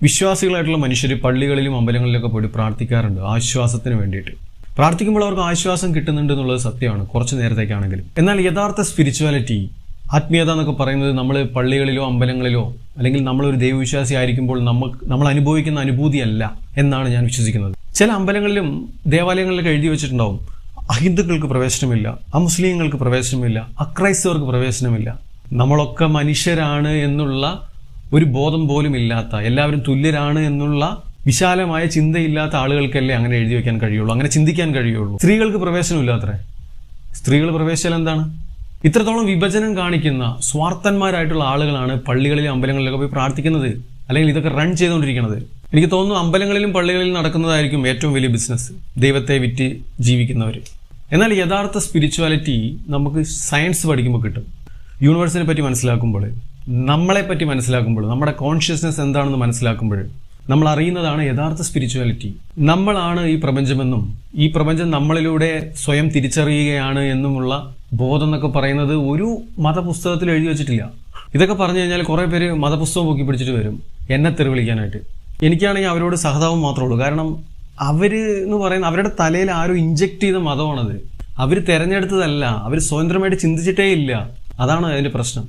വിശ്വാസികളായിട്ടുള്ള മനുഷ്യർ പള്ളികളിലും അമ്പലങ്ങളിലൊക്കെ പോയിട്ട് പ്രാർത്ഥിക്കാറുണ്ട് ആശ്വാസത്തിന് വേണ്ടിയിട്ട്. പ്രാർത്ഥിക്കുമ്പോൾ അവർക്ക് ആശ്വാസം കിട്ടുന്നുണ്ട് എന്നുള്ളത് സത്യമാണ്, കുറച്ച് നേരത്തേക്കാണെങ്കിലും. എന്നാൽ യഥാർത്ഥ സ്പിരിച്വാലിറ്റി, ആത്മീയത എന്നൊക്കെ പറയുന്നത് നമ്മൾ പള്ളികളിലോ അമ്പലങ്ങളിലോ അല്ലെങ്കിൽ നമ്മളൊരു ദൈവവിശ്വാസി ആയിരിക്കുമ്പോൾ നമ്മൾ അനുഭവിക്കുന്ന അനുഭൂതിയല്ല എന്നാണ് ഞാൻ വിശ്വസിക്കുന്നത്. ചില അമ്പലങ്ങളിലും ദേവാലയങ്ങളിലൊക്കെ എഴുതി വെച്ചിട്ടുണ്ടാവും, അഹിന്ദുക്കൾക്ക് പ്രവേശനമില്ല, അമുസ്ലിങ്ങൾക്ക് പ്രവേശനമില്ല, അക്രൈസ്തവർക്ക് പ്രവേശനമില്ല. നമ്മളൊക്കെ മനുഷ്യരാണ് എന്നുള്ള ഒരു ബോധം പോലും ഇല്ലാത്ത, എല്ലാവരും തുല്യരാണ് എന്നുള്ള വിശാലമായ ചിന്തയില്ലാത്ത ആളുകൾക്കല്ലേ അങ്ങനെ എഴുതി വെക്കാൻ കഴിയുള്ളൂ, അങ്ങനെ ചിന്തിക്കാൻ കഴിയുള്ളൂ. സ്ത്രീകൾക്ക് പ്രവേശനമില്ലാത്രേ. സ്ത്രീകൾ പ്രവേശിച്ചാൽ എന്താണ്? ഇത്രത്തോളം വിഭജനം കാണിക്കുന്ന സ്വാർത്ഥന്മാരായിട്ടുള്ള ആളുകളാണ് പള്ളികളിലും അമ്പലങ്ങളിലൊക്കെ പോയി പ്രാർത്ഥിക്കുന്നത്, അല്ലെങ്കിൽ ഇതൊക്കെ റൺ ചെയ്തുകൊണ്ടിരിക്കുന്നത്. എനിക്ക് തോന്നുന്നു അമ്പലങ്ങളിലും പള്ളികളിലും നടക്കുന്നതായിരിക്കും ഏറ്റവും വലിയ ബിസിനസ്, ദൈവത്തെ വിറ്റ് ജീവിക്കുന്നവർ. എന്നാൽ യഥാർത്ഥ സ്പിരിച്വാലിറ്റി നമുക്ക് സയൻസ് പഠിക്കുമ്പോൾ കിട്ടും. യൂണിവേഴ്സിനെ പറ്റി മനസ്സിലാക്കുമ്പോൾ, നമ്മളെ പറ്റി മനസ്സിലാക്കുമ്പോൾ, നമ്മുടെ കോൺഷ്യസ്നെസ് എന്താണെന്ന് മനസ്സിലാക്കുമ്പോൾ നമ്മൾ അറിയുന്നതാണ് യഥാർത്ഥ സ്പിരിച്വാലിറ്റി. നമ്മളാണ് ഈ പ്രപഞ്ചമെന്നും ഈ പ്രപഞ്ചം നമ്മളിലൂടെ സ്വയം തിരിച്ചറിയുകയാണ് എന്നുമുള്ള ബോധം എന്നൊക്കെ പറയുന്നത് ഒരു മതപുസ്തകത്തിൽ എഴുതി വെച്ചിട്ടില്ല. ഇതൊക്കെ പറഞ്ഞു കഴിഞ്ഞാൽ കുറേ പേര് മതപുസ്തകം പൊക്കി പിടിച്ചിട്ട് വരും എന്നെ തെറി വിളിക്കാനായിട്ട്. എനിക്കാണെങ്കിൽ അവരോട് സഹതാപം മാത്രമേ ഉള്ളൂ. കാരണം എന്ന് പറയുന്ന അവരുടെ തലയിൽ ആരും ഇഞ്ചക്ട് ചെയ്ത മതമാണത്. അവർ തിരഞ്ഞെടുത്തതല്ല, അവർ സ്വതന്ത്രമായിട്ട് ചിന്തിച്ചിട്ടേ ഇല്ല. അതാണ് അതിൻ്റെ പ്രശ്നം.